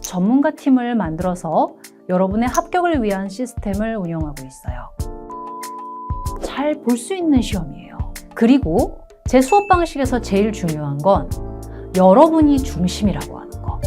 전문가 팀을 만들어서 여러분의 합격을 위한 시스템을 운영하고 있어요. 잘 볼 수 있는 시험이에요. 그리고 제 수업 방식에서 제일 중요한 건 여러분이 중심이라고 하는 거.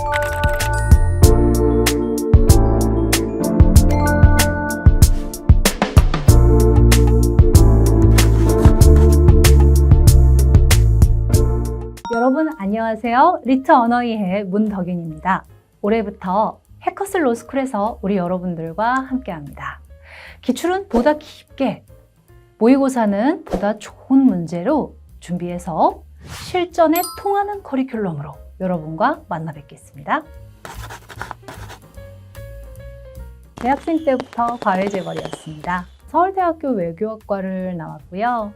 여러분 안녕하세요. 리트 언어이해 문덕윤입니다. 올해부터 해커스 로스쿨에서 우리 여러분들과 함께합니다. 기출은 보다 깊게, 모의고사는 보다 좋은 문제로 준비해서 실전에 통하는 커리큘럼으로 여러분과 만나 뵙겠습니다. 대학생 때부터 과외재벌이었습니다. 서울대학교 외교학과를 나왔고요.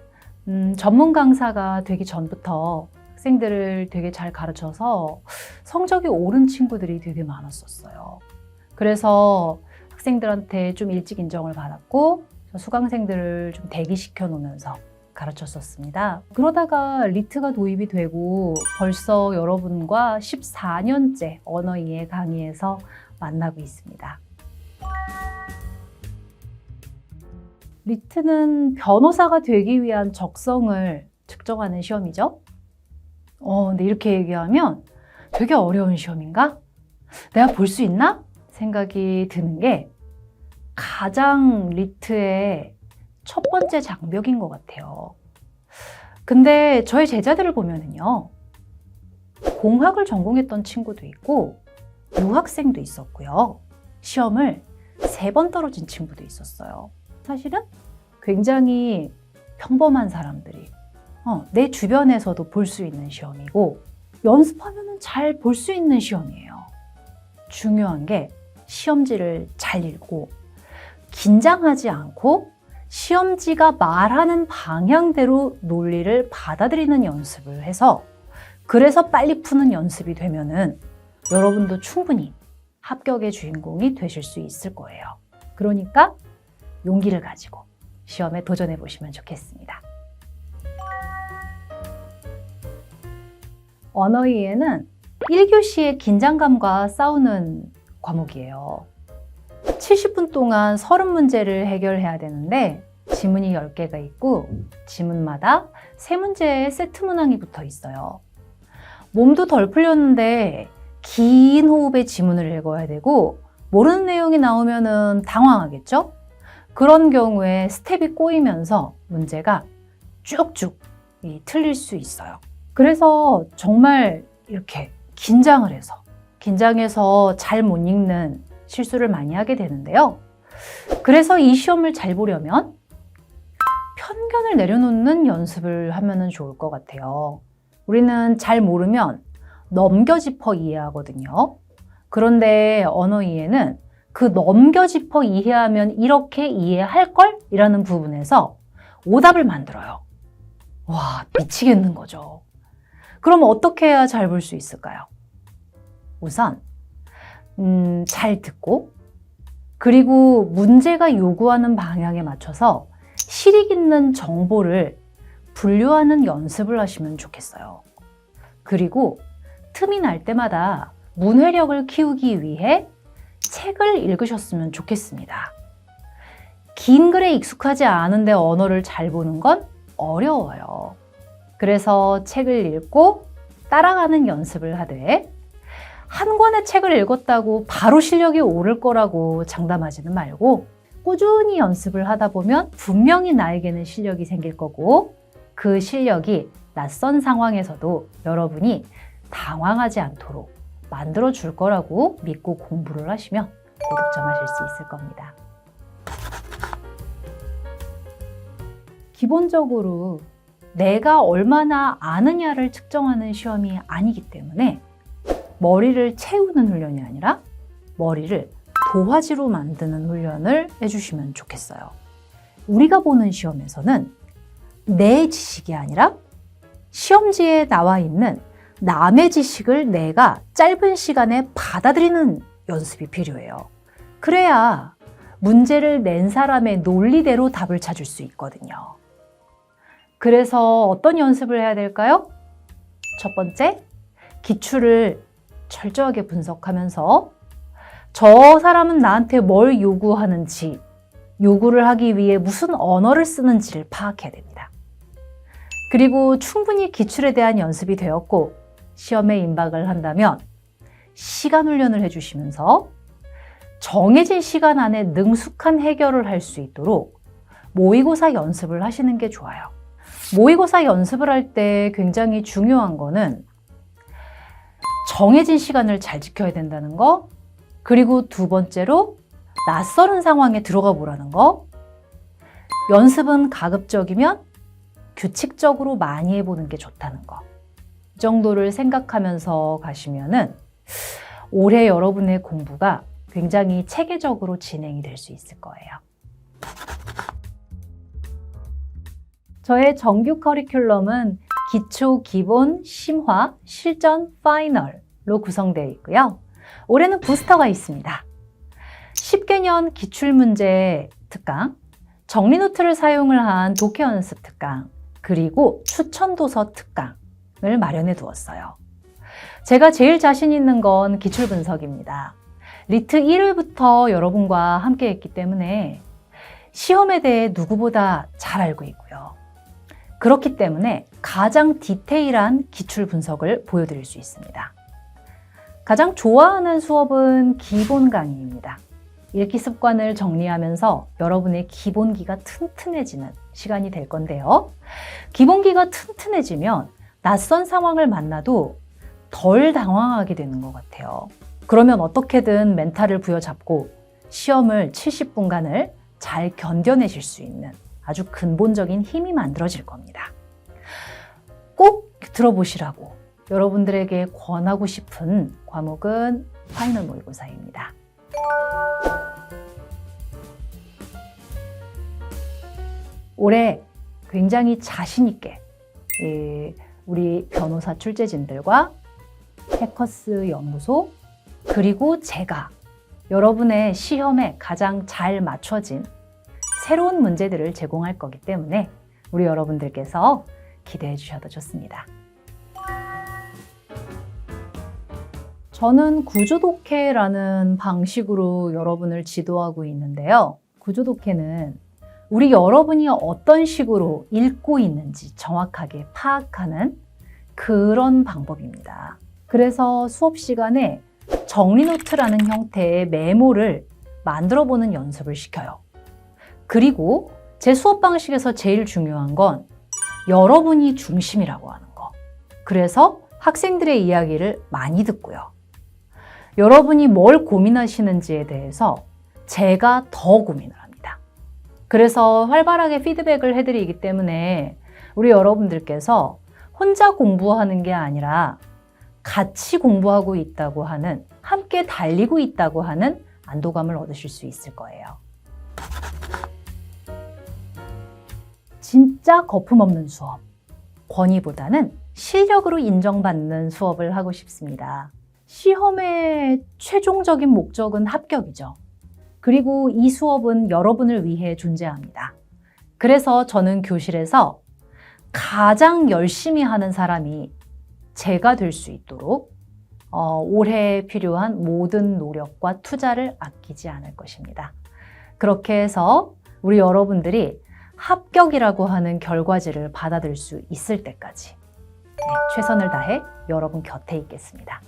전문 강사가 되기 전부터 학생들을 되게 잘 가르쳐서 성적이 오른 친구들이 되게 많았었어요. 그래서 학생들한테 좀 일찍 인정을 받았고 수강생들을 좀 대기시켜 놓으면서 가르쳤었습니다. 그러다가 리트가 도입이 되고 벌써 여러분과 14년째 언어 이해 강의에서 만나고 있습니다. 리트는 변호사가 되기 위한 적성을 측정하는 시험이죠. 근데 이렇게 얘기하면 되게 어려운 시험인가? 내가 볼 수 있나? 생각이 드는 게 가장 리트의 첫 번째 장벽인 것 같아요. 근데 저희 제자들을 보면은요, 공학을 전공했던 친구도 있고 유학생도 있었고요. 시험을 3번 떨어진 친구도 있었어요. 사실은 굉장히 평범한 사람들이 내 주변에서도 볼 수 있는 시험이고 연습하면 잘 볼 수 있는 시험이에요. 중요한 게 시험지를 잘 읽고 긴장하지 않고 시험지가 말하는 방향대로 논리를 받아들이는 연습을 해서 그래서 빨리 푸는 연습이 되면은 여러분도 충분히 합격의 주인공이 되실 수 있을 거예요. 그러니까 용기를 가지고 시험에 도전해 보시면 좋겠습니다. 언어 이해는 1교시의 긴장감과 싸우는 과목이에요. 70분 동안 30문제를 해결해야 되는데 지문이 10개가 있고 지문마다 3문제의 세트 문항이 붙어 있어요. 몸도 덜 풀렸는데 긴 호흡의 지문을 읽어야 되고 모르는 내용이 나오면 당황하겠죠? 그런 경우에 스텝이 꼬이면서 문제가 쭉쭉 틀릴 수 있어요. 그래서 정말 이렇게 긴장해서 잘 못 읽는 실수를 많이 하게 되는데요. 그래서 이 시험을 잘 보려면 편견을 내려놓는 연습을 하면 좋을 것 같아요. 우리는 잘 모르면 넘겨짚어 이해하거든요. 그런데 언어 이해는 그 넘겨짚어 이해하면 이렇게 이해할걸? 이라는 부분에서 오답을 만들어요. 와, 미치겠는 거죠. 그럼 어떻게 해야 잘 볼 수 있을까요? 우선 잘 듣고 그리고 문제가 요구하는 방향에 맞춰서 실익 있는 정보를 분류하는 연습을 하시면 좋겠어요. 그리고 틈이 날 때마다 문해력을 키우기 위해 책을 읽으셨으면 좋겠습니다. 긴 글에 익숙하지 않은데 언어를 잘 보는 건 어려워요. 그래서 책을 읽고 따라가는 연습을 하되 한 권의 책을 읽었다고 바로 실력이 오를 거라고 장담하지는 말고 꾸준히 연습을 하다 보면 분명히 나에게는 실력이 생길 거고 그 실력이 낯선 상황에서도 여러분이 당황하지 않도록 만들어 줄 거라고 믿고 공부를 하시면 고득점하실 수 있을 겁니다. 기본적으로 내가 얼마나 아느냐를 측정하는 시험이 아니기 때문에 머리를 채우는 훈련이 아니라 머리를 도화지로 만드는 훈련을 해주시면 좋겠어요. 우리가 보는 시험에서는 내 지식이 아니라 시험지에 나와 있는 남의 지식을 내가 짧은 시간에 받아들이는 연습이 필요해요. 그래야 문제를 낸 사람의 논리대로 답을 찾을 수 있거든요. 그래서 어떤 연습을 해야 될까요? 첫 번째, 기출을 철저하게 분석하면서 저 사람은 나한테 뭘 요구하는지, 요구를 하기 위해 무슨 언어를 쓰는지를 파악해야 됩니다. 그리고 충분히 기출에 대한 연습이 되었고 시험에 임박을 한다면 시간 훈련을 해주시면서 정해진 시간 안에 능숙한 해결을 할 수 있도록 모의고사 연습을 하시는 게 좋아요. 모의고사 연습을 할 때 굉장히 중요한 거는 정해진 시간을 잘 지켜야 된다는 거, 그리고 두 번째로 낯설은 상황에 들어가 보라는 거. 연습은 가급적이면 규칙적으로 많이 해보는 게 좋다는 거. 이 정도를 생각하면서 가시면은 올해 여러분의 공부가 굉장히 체계적으로 진행이 될 수 있을 거예요. 저의 정규 커리큘럼은 기초, 기본, 심화, 실전, 파이널로 구성되어 있고요. 올해는 부스터가 있습니다. 10개년 기출문제 특강, 정리노트를 사용을 한 독해 연습 특강, 그리고 추천도서 특강을 마련해 두었어요. 제가 제일 자신 있는 건 기출 분석입니다. 리트 1회부터 여러분과 함께 했기 때문에 시험에 대해 누구보다 잘 알고 있고요. 그렇기 때문에 가장 디테일한 기출 분석을 보여드릴 수 있습니다. 가장 좋아하는 수업은 기본 강의입니다. 읽기 습관을 정리하면서 여러분의 기본기가 튼튼해지는 시간이 될 건데요. 기본기가 튼튼해지면 낯선 상황을 만나도 덜 당황하게 되는 것 같아요. 그러면 어떻게든 멘탈을 부여잡고 시험을 70분간을 잘 견뎌내실 수 있는 아주 근본적인 힘이 만들어질 겁니다. 꼭 들어보시라고 여러분들에게 권하고 싶은 과목은 파이널 모의고사입니다. 올해 굉장히 자신 있게 우리 변호사 출제진들과 해커스 연구소 그리고 제가 여러분의 시험에 가장 잘 맞춰진 새로운 문제들을 제공할 거기 때문에 우리 여러분들께서 기대해 주셔도 좋습니다. 저는 구조독해라는 방식으로 여러분을 지도하고 있는데요. 구조독해는 우리 여러분이 어떤 식으로 읽고 있는지 정확하게 파악하는 그런 방법입니다. 그래서 수업 시간에 정리노트라는 형태의 메모를 만들어 보는 연습을 시켜요. 그리고 제 수업 방식에서 제일 중요한 건 여러분이 중심이라고 하는 거. 그래서 학생들의 이야기를 많이 듣고요. 여러분이 뭘 고민하시는지에 대해서 제가 더 고민을 합니다. 그래서 활발하게 피드백을 해드리기 때문에 우리 여러분들께서 혼자 공부하는 게 아니라 같이 공부하고 있다고 하는, 함께 달리고 있다고 하는 안도감을 얻으실 수 있을 거예요. 진짜 거품없는 수업, 권위보다는 실력으로 인정받는 수업을 하고 싶습니다. 시험의 최종적인 목적은 합격이죠. 그리고 이 수업은 여러분을 위해 존재합니다. 그래서 저는 교실에서 가장 열심히 하는 사람이 제가 될 수 있도록 올해 필요한 모든 노력과 투자를 아끼지 않을 것입니다. 그렇게 해서 우리 여러분들이 합격이라고 하는 결과지를 받아들 수 있을 때까지 최선을 다해 여러분 곁에 있겠습니다.